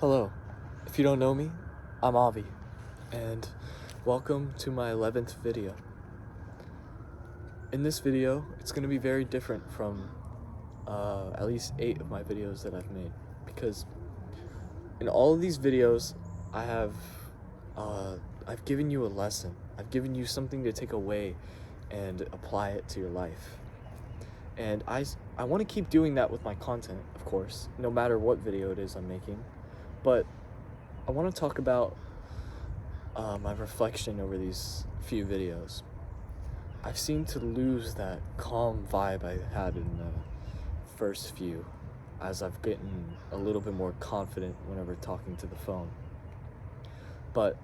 Hello, if you don't know me, I'm Avi, and welcome to my 11th video. In this video, it's going to be very different from at least 8 of my videos that I've made, because in all of these videos, I have, I've given you a lesson. I've given you something to take away and apply it to your life. And I want to keep doing that with my content, of course, no matter what video it is I'm making. But I want to talk about my reflection over these few videos. I've seemed to lose that calm vibe I had in the first few, as I've gotten a little bit more confident whenever talking to the phone. But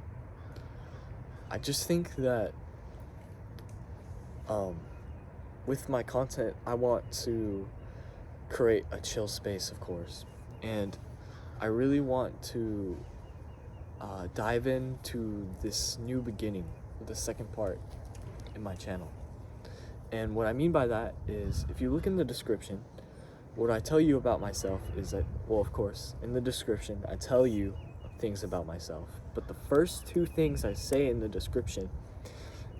I just think that with my content, I want to create a chill space, of course, and I really want to dive into this new beginning, the second part in my channel. And what I mean by that is, if you look in the description, what I tell you about myself is that, well, of course, in the description, I tell you things about myself. But the first two things I say in the description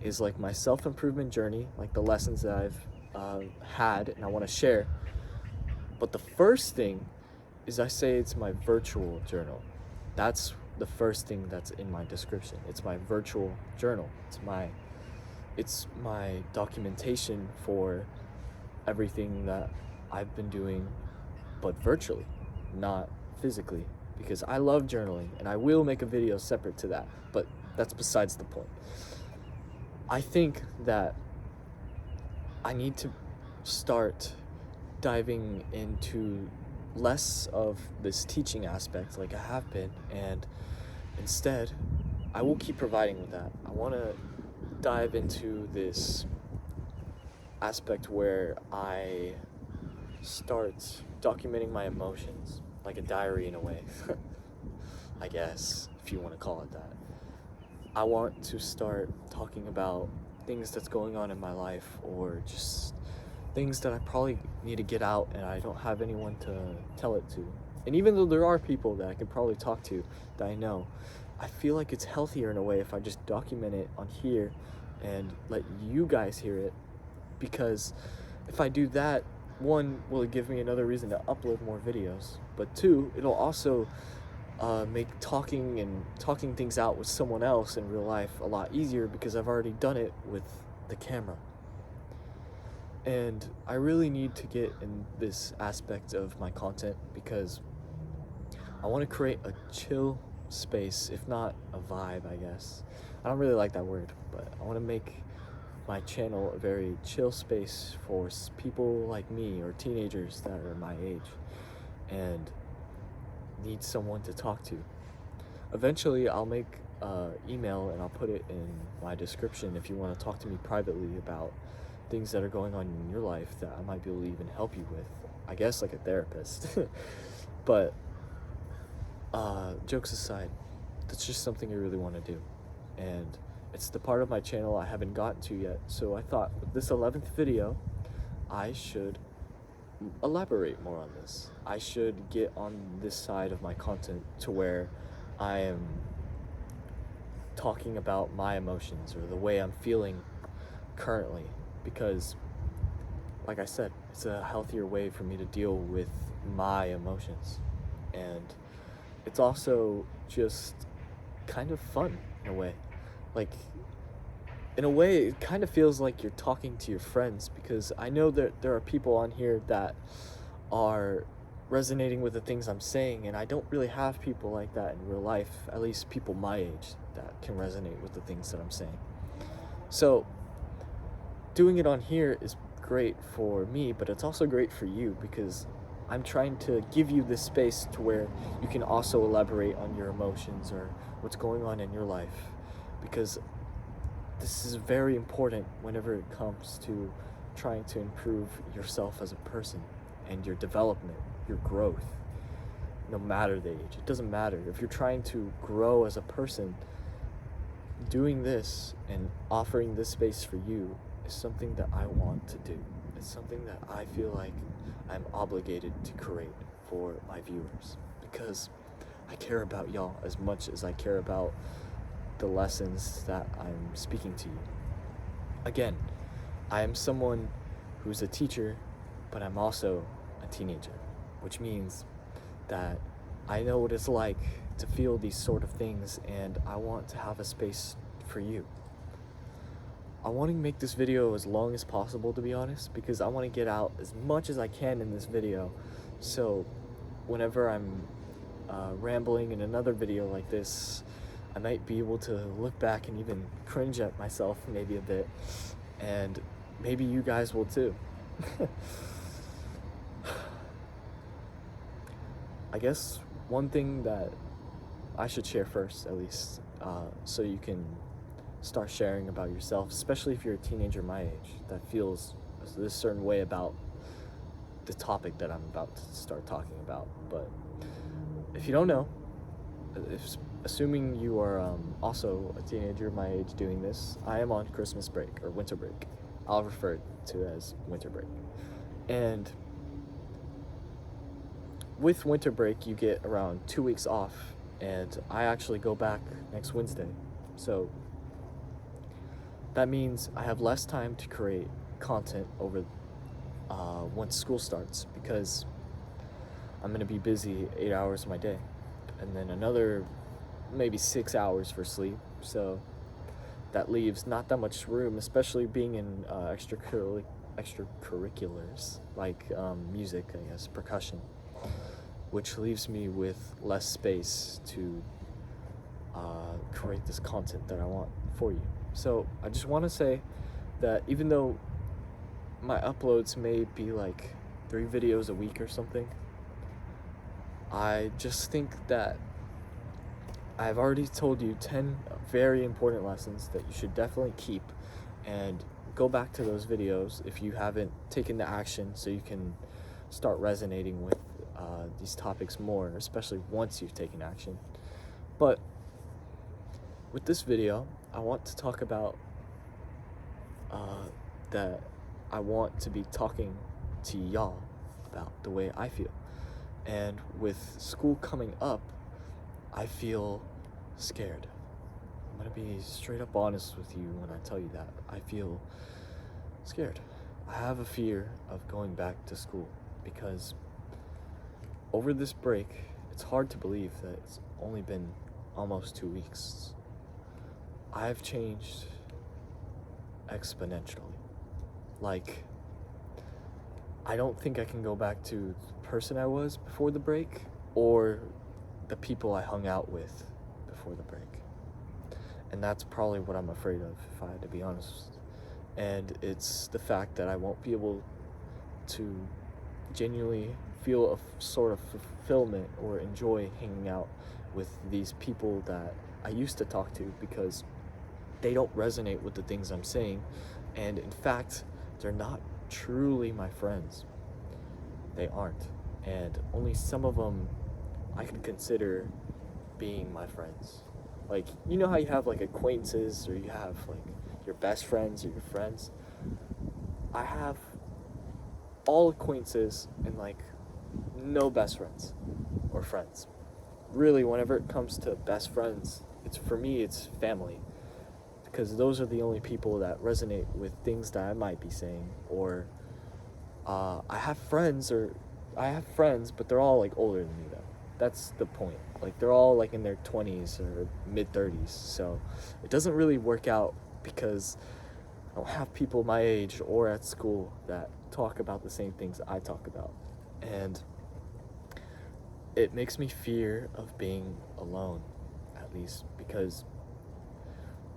is like my self-improvement journey, like the lessons that I've had and I want to share. But the first thing is I say it's my virtual journal. That's the first thing that's in my description. It's my virtual journal. It's my documentation for everything that I've been doing, but virtually, not physically, because I love journaling and I will make a video separate to that, but that's besides the point. I think that I need to start diving into less of this teaching aspect like I have been, and instead I will keep providing with that. I want to dive into this aspect where I start documenting my emotions, like a diary in a way, I guess, if you want to call it that. I want to start talking about things that's going on in my life, or just things that I probably need to get out and I don't have anyone to tell it to. And even though there are people that I can probably talk to that I know, I feel like it's healthier in a way if I just document it on here and let you guys hear it. Because if I do that, one, will it give me another reason to upload more videos, but two, it'll also make talking things out with someone else in real life a lot easier, because I've already done it with the camera. And I really need to get in this aspect of my content, because I want to create a chill space, if not a vibe, I guess. I don't really like that word, but I want to make my channel a very chill space for people like me, or teenagers that are my age and need someone to talk to. Eventually, I'll make email and I'll put it in my description if you want to talk to me privately about things that are going on in your life that I might be able to even help you with, I guess, like a therapist. But jokes aside, that's just something I really want to do, and it's the part of my channel I haven't gotten to yet. So I thought with this 11th video, I should elaborate more on this. I should get on this side of my content to where I am talking about my emotions or the way I'm feeling currently, because like I said, it's a healthier way for me to deal with my emotions. And it's also just kind of fun in a way. Like, in a way, it kind of feels like you're talking to your friends, because I know that there are people on here that are resonating with the things I'm saying, and I don't really have people like that in real life, at least people my age that can resonate with the things that I'm saying. So doing it on here is great for me, but it's also great for you, because I'm trying to give you this space to where you can also elaborate on your emotions or what's going on in your life, because this is very important whenever it comes to trying to improve yourself as a person and your development, your growth, no matter the age. It doesn't matter. If you're trying to grow as a person, doing this and offering this space for you is something that I want to do. It's something that I feel like I'm obligated to create for my viewers, because I care about y'all as much as I care about the lessons that I'm speaking to you. Again, I am someone who's a teacher, but I'm also a teenager, which means that I know what it's like to feel these sort of things, and I want to have a space for you. I want to make this video as long as possible, to be honest, because I want to get out as much as I can in this video, so whenever I'm rambling in another video like this, I might be able to look back and even cringe at myself maybe a bit, and maybe you guys will too. I guess one thing that I should share first, at least, so you can start sharing about yourself, especially if you're a teenager my age that feels this certain way about the topic that I'm about to start talking about. But if you don't know, assuming you are also a teenager my age doing this, I am on Christmas break, or winter break. I'll refer to it as winter break. And with winter break, you get around 2 weeks off, and I actually go back next Wednesday. So that means I have less time to create content over once school starts, because I'm going to be busy 8 hours of my day, and then another maybe 6 hours for sleep. So that leaves not that much room, especially being in extracurriculars like music, I guess, percussion, which leaves me with less space to create this content that I want for you. So I just want to say that even though my uploads may be like 3 videos a week or something, I just think that I've already told you 10 very important lessons that you should definitely keep, and go back to those videos if you haven't taken the action, so you can start resonating with these topics more, especially once you've taken action. But with this video, I want to talk about that I want to be talking to y'all about the way I feel. And with school coming up, I feel scared. I'm gonna be straight up honest with you when I tell you that. I feel scared. I have a fear of going back to school, because over this break, it's hard to believe that it's only been almost 2 weeks. I've changed exponentially. Like, I don't think I can go back to the person I was before the break, or the people I hung out with before the break. And that's probably what I'm afraid of, if I had to be honest. And it's the fact that I won't be able to genuinely feel a sort of fulfillment or enjoy hanging out with these people that I used to talk to, because they don't resonate with the things I'm saying, and in fact, they're not truly my friends. They aren't, and only some of them I can consider being my friends. Like, you know how you have like acquaintances, or you have like your best friends or your friends? I have all acquaintances and like no best friends or friends. Really, whenever it comes to best friends, for me it's family, because those are the only people that resonate with things that I might be saying. Or I have friends, but they're all like older than me though. That's the point. Like, they're all like in their 20s or mid 30s, so it doesn't really work out, because I don't have people my age or at school that talk about the same things I talk about. And it makes me fear of being alone, at least, because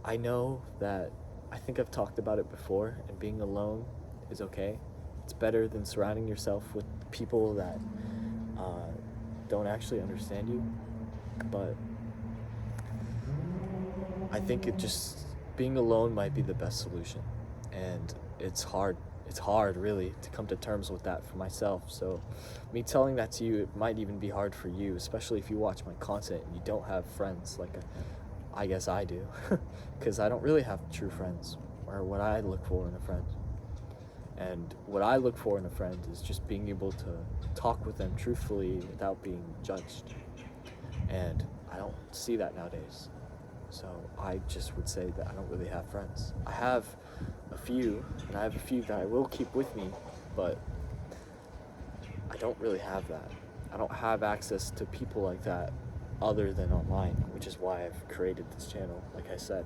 I know that, I think I've talked about it before, and being alone is okay. It's better than surrounding yourself with people that don't actually understand you. But I think being alone might be the best solution, and it's hard really to come to terms with that for myself. So me telling that to you, it might even be hard for you, especially if you watch my content and you don't have friends like I guess I do, because I don't really have true friends, or what I look for in a friend. And what I look for in a friend is just being able to talk with them truthfully without being judged. And I don't see that nowadays. So I just would say that I don't really have friends. I have a few, and I have a few that I will keep with me, but I don't really have that. I don't have access to people like that other than online, which is why I've created this channel, like I said.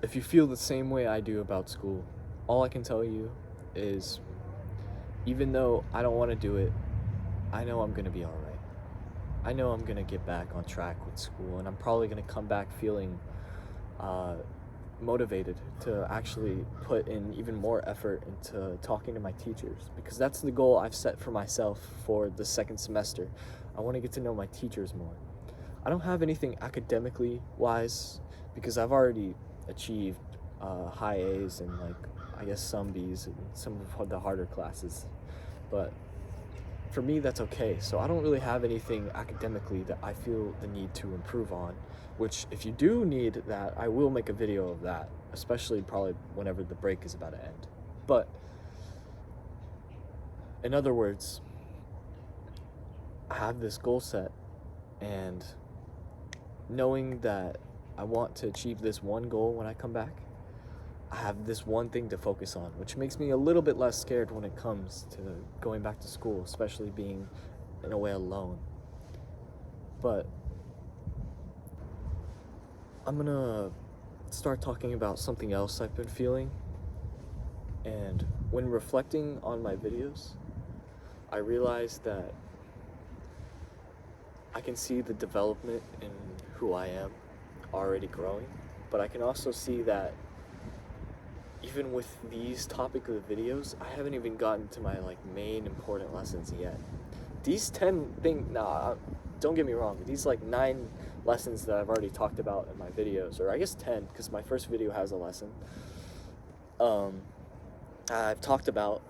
If you feel the same way I do about school, all I can tell you is, even though I don't want to do it, I know I'm going to be alright. I know I'm going to get back on track with school, and I'm probably going to come back feeling motivated to actually put in even more effort into talking to my teachers, because that's the goal I've set for myself for the second semester. I want to get to know my teachers more. I don't have anything academically wise, because I've already achieved high A's and, like, I guess some B's in some of the harder classes, but for me that's okay. So I don't really have anything academically that I feel the need to improve on, which if you do need that, I will make a video of that, especially probably whenever the break is about to end. But in other words, I have this goal set, and knowing that I want to achieve this one goal when I come back, I have this one thing to focus on, which makes me a little bit less scared when it comes to going back to school, especially being in a way alone. But I'm gonna start talking about something else I've been feeling. And when reflecting on my videos, I realized that I can see the development in who I am already growing, but I can also see that even with these topic of the videos, I haven't even gotten to my main important lessons yet. These 10 things, don't get me wrong, these 9 lessons that I've already talked about in my videos, or I guess 10, because my first video has a lesson, I've talked about,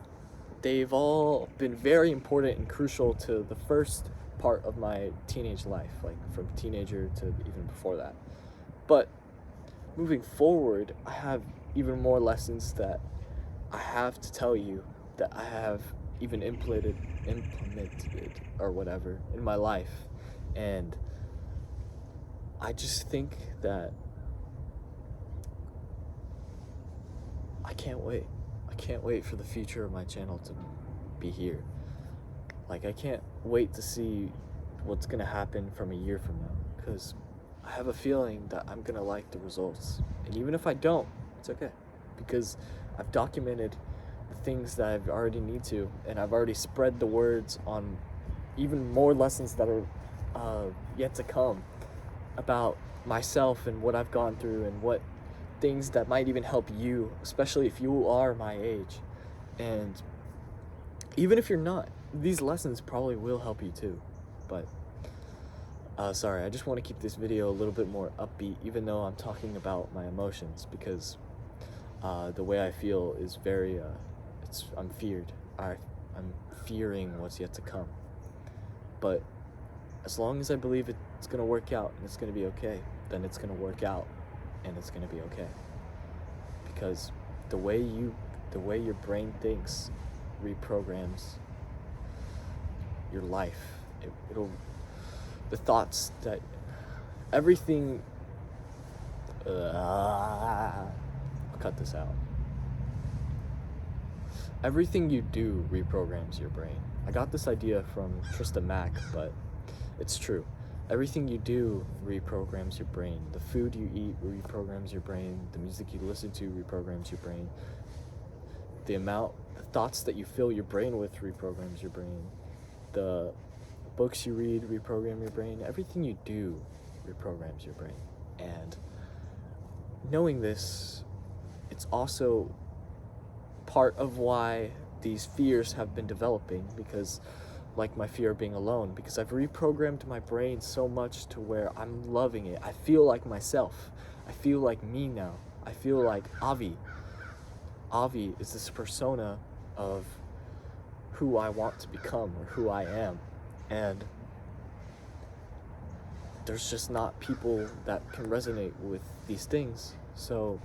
they've all been very important and crucial to the first part of my teenage life, from teenager to even before that. But moving forward, I have even more lessons that I have to tell you that I have even implemented or whatever in my life. And I just think that I can't wait. I can't wait for the future of my channel to be here. I can't wait to see what's gonna happen from a year from now, because I have a feeling that I'm gonna like the results. And even if I don't, it's okay, because I've documented the things that I've already need to, and I've already spread the words on even more lessons that are yet to come about myself and what I've gone through, and what things that might even help you, especially if you are my age. And even if you're not, these lessons probably will help you too. But sorry, I just want to keep this video a little bit more upbeat, even though I'm talking about my emotions, because the way I feel is very I'm feared. I'm fearing what's yet to come. But as long as I believe it's gonna work out and it's gonna be okay, then it's gonna work out and it's gonna be okay. Because the way your brain thinks reprograms your life. The thoughts that everything. I'll cut this out. Everything you do reprograms your brain. I got this idea from Trista Mack, but it's true. Everything you do reprograms your brain. The food you eat reprograms your brain. The music you listen to reprograms your brain. The thoughts that you fill your brain with reprograms your brain. The books you read reprogram your brain. Everything you do reprograms your brain. And knowing this, it's also part of why these fears have been developing, because like my fear of being alone, because I've reprogrammed my brain so much to where I'm loving it. I feel like myself. I feel like me now. I feel like Avi. Avi is this persona of who I want to become, or who I am. And there's just not people that can resonate with these things. So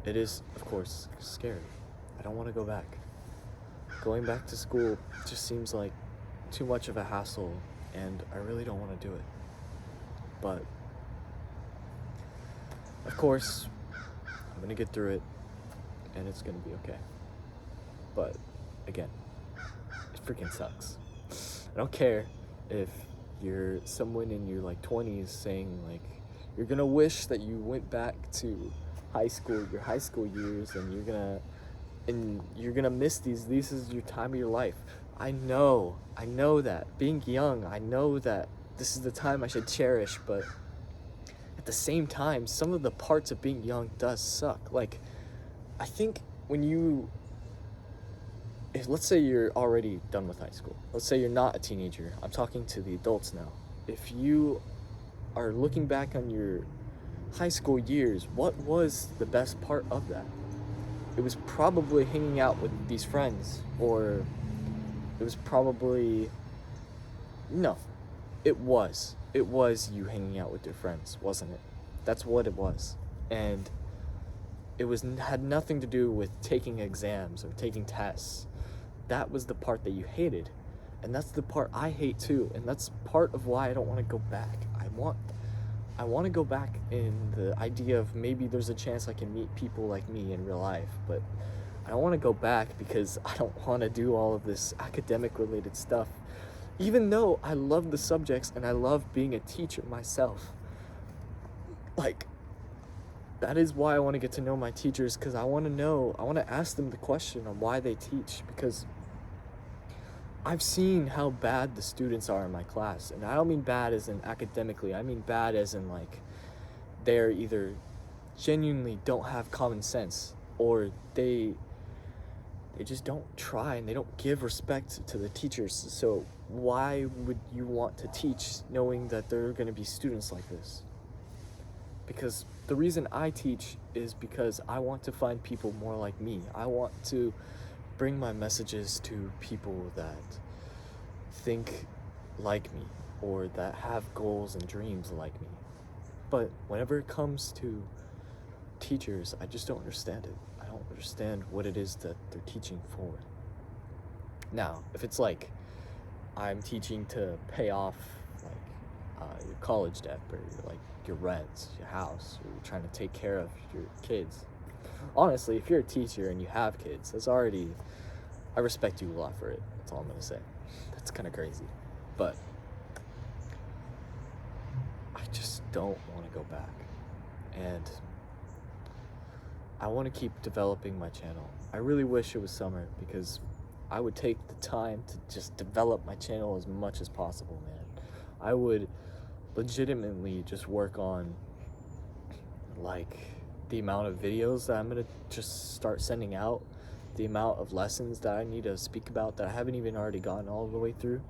it is, of course, scary. I don't want to go back. Going back to school just seems like too much of a hassle and I really don't want to do it. But of course, I'm gonna get through it, and it's gonna be okay. But again, it freaking sucks. I don't care if you're someone in your like 20s saying like you're gonna wish that you went back to high school, your high school years, and you're gonna miss these. This is your time of your life. I know that being young, I know that this is the time I should cherish, but at the same time, some of the parts of being young does suck. Like, I think if let's say you're already done with high school, let's say you're not a teenager, I'm talking to the adults now. If you are looking back on your high school years, what was the best part of that? It was probably hanging out with these friends, or it was probably, no, it was you hanging out with your friends, wasn't it? That's what it was. And it had nothing to do with taking exams or taking tests. That was the part that you hated, and that's the part I hate too, and that's part of why I don't want to go back. I want to go back in the idea of maybe there's a chance I can meet people like me in real life, but I don't want to go back because I don't want to do all of this academic related stuff, even though I love the subjects and I love being a teacher myself. Like, that is why I want to get to know my teachers, because I want to ask them the question on why they teach, because I've seen how bad the students are in my class. And I don't mean bad as in academically, I mean bad as in like they're either genuinely don't have common sense, or they just don't try and they don't give respect to the teachers. So why would you want to teach knowing that there are going to be students like this? Because the reason I teach is because I want to find people more like me. I want to bring my messages to people that think like me, or that have goals and dreams like me. But whenever it comes to teachers, I just don't understand it. I don't understand what it is that they're teaching for. Now, if it's like I'm teaching to pay off like your college debt, or like your rent, your house, or you're trying to take care of your kids. Honestly, if you're a teacher and you have kids, I respect you a lot for it. That's all I'm gonna say. That's kind of crazy, but I just don't want to go back, and I want to keep developing my channel. I really wish it was summer, because I would take the time to just develop my channel as much as possible, man. I would legitimately just work on like the amount of videos that I'm gonna just start sending out, the amount of lessons that I need to speak about that I haven't even already gotten all the way through,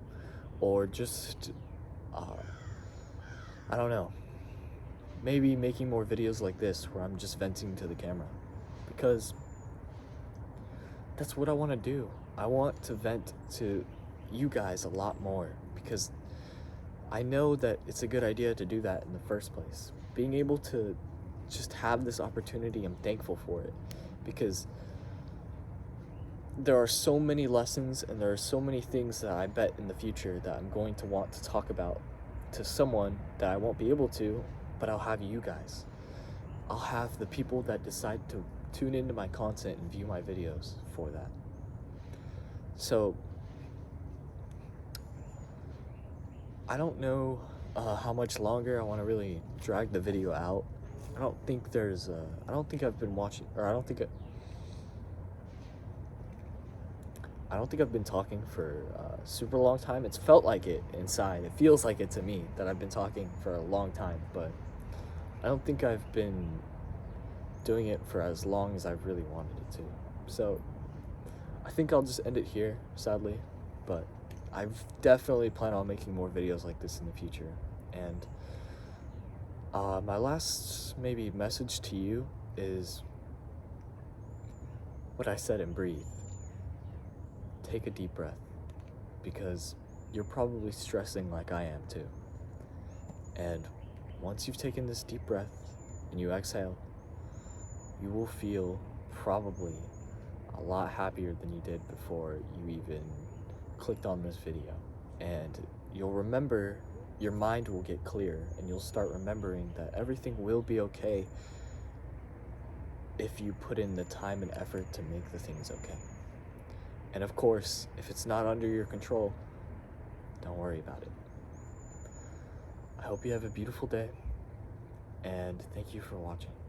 or just I don't know, maybe making more videos like this where I'm just venting to the camera, because that's what I want to do. I want to vent to you guys a lot more, because I know that it's a good idea to do that in the first place. Being able to just have this opportunity, I'm thankful for it, because there are so many lessons and there are so many things that I bet in the future that I'm going to want to talk about to someone that I won't be able to, but I'll have you guys. I'll have the people that decide to tune into my content and view my videos for that. So I don't know how much longer I want to really drag the video out. I don't think I've been watching, or I don't think I've been talking for a super long time. It's felt like it inside. It feels like it to me that I've been talking for a long time, but I don't think I've been doing it for as long as I've really wanted it to. So I think I'll just end it here, sadly, but I've definitely plan on making more videos like this in the future. And my last maybe message to you is what I said in Breathe. Take a deep breath, because you're probably stressing like I am too. And once you've taken this deep breath and you exhale, you will feel probably a lot happier than you did before you even clicked on this video. And you'll remember, your mind will get clear, and you'll start remembering that everything will be okay if you put in the time and effort to make the things okay. And of course, if it's not under your control, don't worry about it. I hope you have a beautiful day, and thank you for watching.